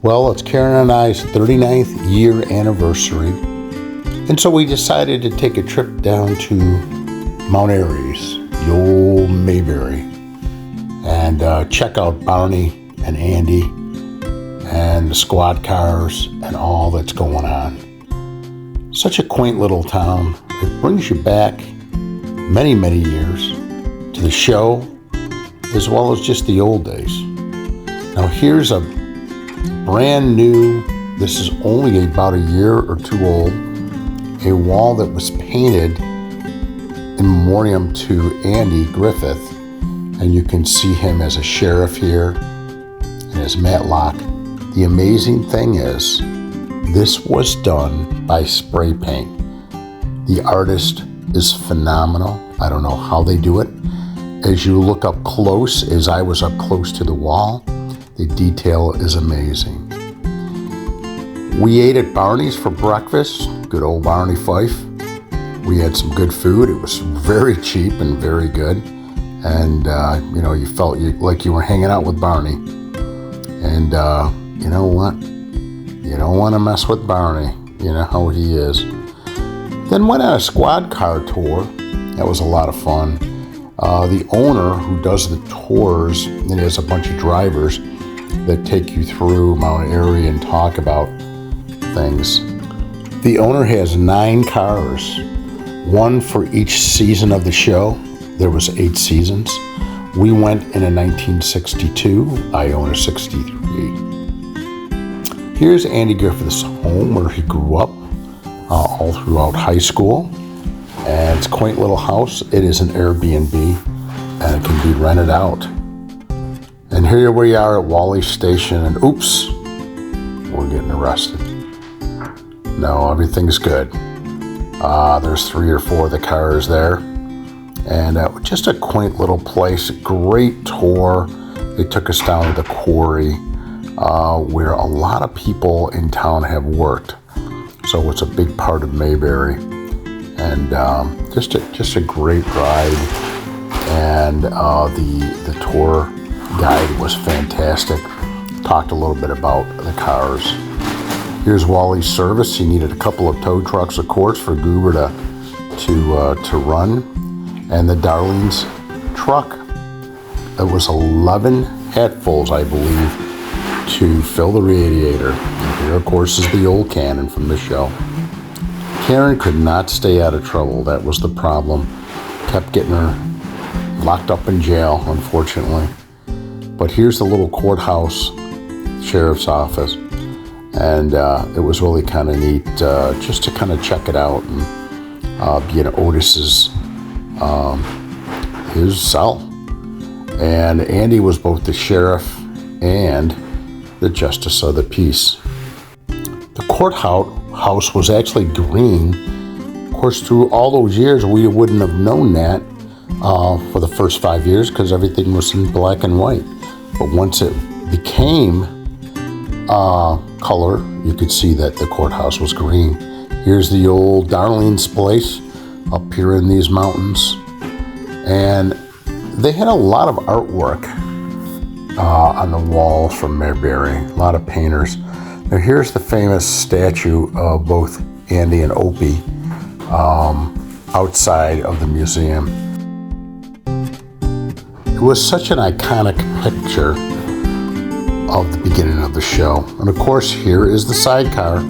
Well, it's Karen and I's 39th year anniversary, and so we decided to take a trip down to Mount Aries, the old Mayberry, and check out Barney and Andy and the squad cars and all that's going on. Such a quaint little town. It brings you back many, many years to the show, as well as just the old days. Now here's a brand new, this is only about a year or two old, a wall that was painted in memoriam to Andy Griffith, and you can see him as a sheriff here and as Matlock. The amazing thing is, this was done by spray paint. The artist is phenomenal. I don't know how they do it. As you look up close, as I was up close to the wall, the detail is amazing. We ate at Barney's for breakfast, good old Barney Fife. We had some good food. It was very cheap and very good. And, you felt like you were hanging out with Barney. And you know what? You don't want to mess with Barney. You know how he is. Then went on a squad car tour. That was a lot of fun. The owner who does the tours, and has a bunch of drivers that take you through Mount Airy and talk about things. The owner has 9 cars, one for each season of the show. There was 8 seasons. We went in a 1962. I own a 63. Here's Andy Griffith's home where he grew up all throughout high school. And it's a quaint little house. It is an Airbnb and it can be rented out. And here we are at Wally Station, and oops, we're getting arrested. No, everything's good. There's 3 or 4 of the cars there. And just a quaint little place, great tour. They took us down to the quarry where a lot of people in town have worked. So it's a big part of Mayberry. And just a great ride. And the tour guide was fantastic. Talked a little bit about the cars. Here's Wally's service. He needed a couple of tow trucks, of course, for Goober to run. And the Darlene's truck. It was 11 hatfuls, I believe, to fill the radiator. And here, of course, is the old cannon from the show. Karen could not stay out of trouble. That was the problem. Kept getting her locked up in jail, unfortunately. But here's the little courthouse, sheriff's office. And it was really kind of neat just to kind of check it out and be in Otis's his cell. And Andy was both the sheriff and the justice of the peace. The courthouse was actually green. Of course, through all those years, we wouldn't have known that for the first 5 years because everything was in black and white. But once it became color, you could see that the courthouse was green. Here's the old Darlene's place up here in these mountains. And they had a lot of artwork on the walls from Mayberry, a lot of painters. Now here's the famous statue of both Andy and Opie outside of the museum. It was such an iconic picture of the beginning of the show. And of course, here is the sidecar.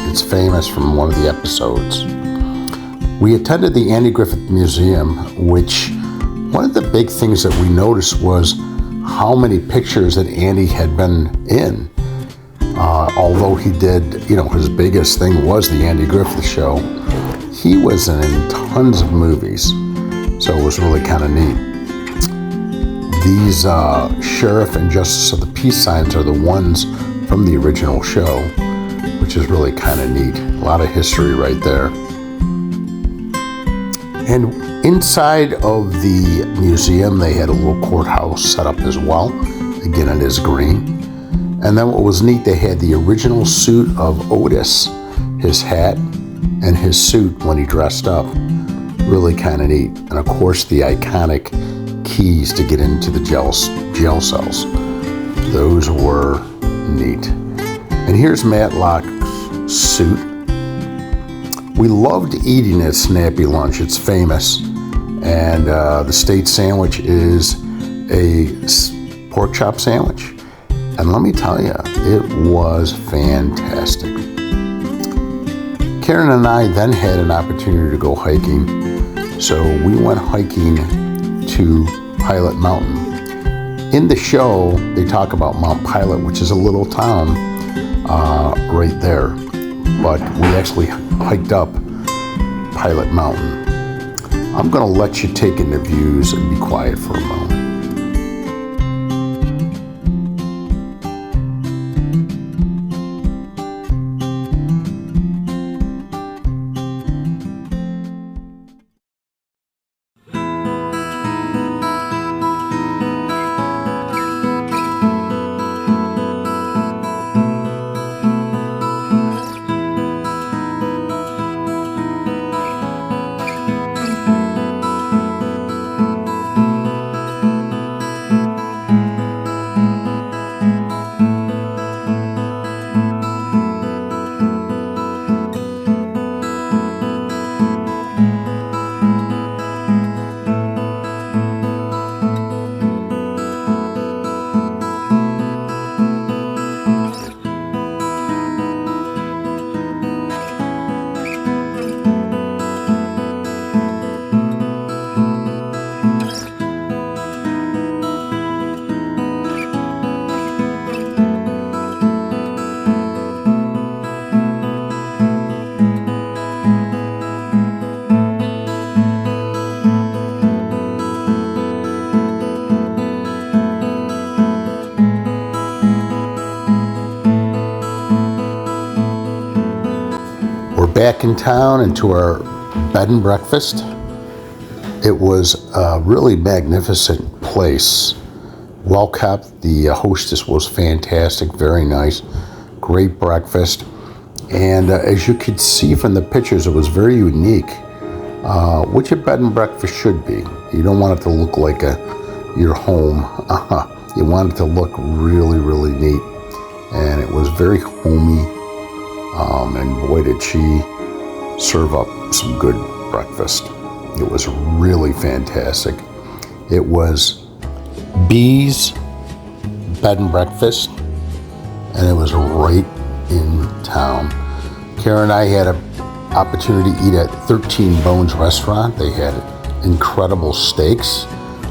It's famous from one of the episodes. We attended the Andy Griffith Museum, which one of the big things that we noticed was how many pictures that Andy had been in. Although he did, his biggest thing was the Andy Griffith Show, he was in tons of movies. So it was really kind of neat. These Sheriff and Justice of the Peace signs are the ones from the original show, which is really kind of neat. A lot of history right there. And inside of the museum, they had a little courthouse set up as well. Again, it is green. And then what was neat, they had the original suit of Otis, his hat and his suit when he dressed up. Really kind of neat. And of course, the iconic keys to get into the jail cells. Those were neat. And here's Matlock's suit. We loved eating at Snappy Lunch. It's famous. And the state sandwich is a pork chop sandwich. And let me tell you, it was fantastic. Karen and I then had an opportunity to go hiking. So we went hiking to Pilot Mountain. In the show, they talk about Mount Pilot, which is a little town right there. But we actually hiked up Pilot Mountain. I'm going to let you take in the views and be quiet for a moment. Back in town and to our bed and breakfast. It was a really magnificent place. Well kept. The hostess was fantastic, very nice, great breakfast. And as you could see from the pictures, it was very unique, which a bed and breakfast should be. You don't want it to look like your home. You want it to look really, really neat. And it was very homey. And boy, did she serve up some good breakfast. It was really fantastic. It was B's Bed and Breakfast, and it was right in town. Karen and I had an opportunity to eat at 13 Bones Restaurant. They had incredible steaks,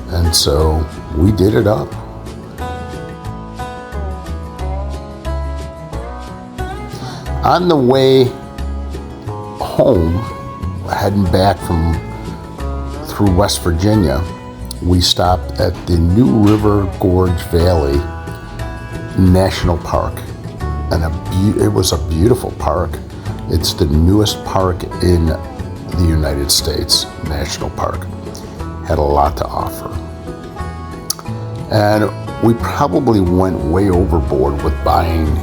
and so we did it up. On the way home, heading back through West Virginia, we stopped at the New River Gorge Valley National Park, and it was a beautiful park. It's the newest park in the United States, National Park. Had a lot to offer. And we probably went way overboard with buying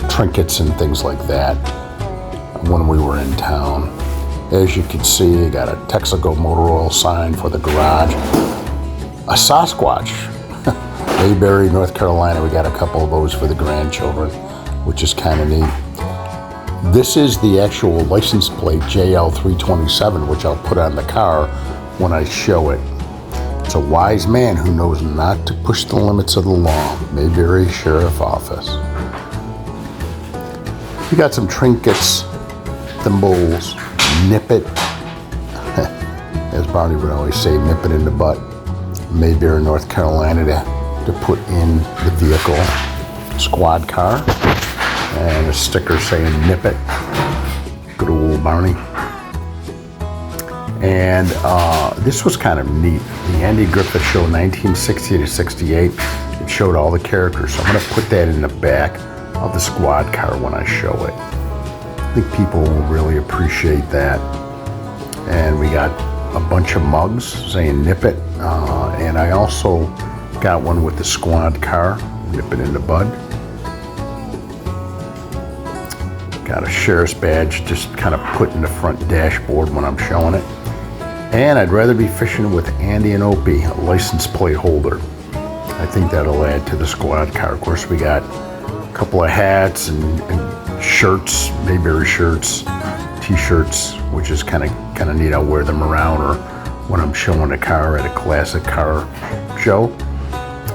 trinkets and things like that when we were in town. As you can see, I got a Texaco motor oil sign for the garage. A Sasquatch, Mayberry, North Carolina. We got a couple of those for the grandchildren, which is kind of neat. This is the actual license plate, JL327, which I'll put on the car when I show it. It's a wise man who knows not to push the limits of the law. Mayberry Sheriff Office. We got some trinkets, thimbles, nip it, as Barney would always say, nip it in the butt. Mayberry, North Carolina to put in the vehicle. Squad car, and a sticker saying nip it. Good old Barney. And this was kind of neat. The Andy Griffith Show 1960 to 68. It showed all the characters. So I'm going to put that in the back of the squad car when I show it. I think people will really appreciate that. And we got a bunch of mugs saying nip it. And I also got one with the squad car, nip it in the bud. Got a sheriff's badge just kind of put in the front dashboard when I'm showing it. And I'd rather be fishing with Andy and Opie, a license plate holder. I think that'll add to the squad car. Of course, we got couple of hats and shirts, Mayberry shirts, t-shirts, which is kind of neat. I'll wear them around or when I'm showing a car at a classic car show.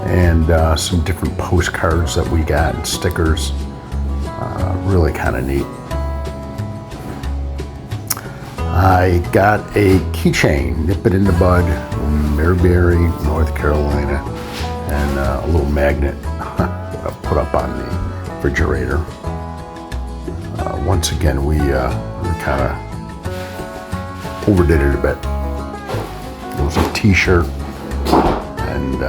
And some different postcards that we got and stickers. Really kind of neat. I got a keychain, nip it in the bud, from Mayberry, North Carolina, and a little magnet put up on the refrigerator. Once again, we kind of overdid it a bit. It was a t-shirt, and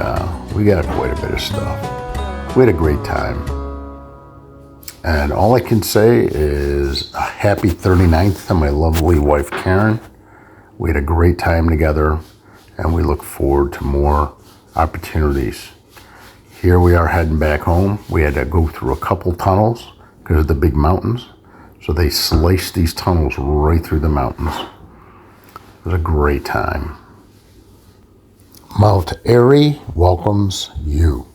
we got quite a bit of stuff. We had a great time. And all I can say is a happy 39th to my lovely wife, Karen. We had a great time together, and we look forward to more opportunities. Here we are heading back home. We had to go through a couple tunnels because of the big mountains. So they sliced these tunnels right through the mountains. It was a great time. Mount Airy welcomes you.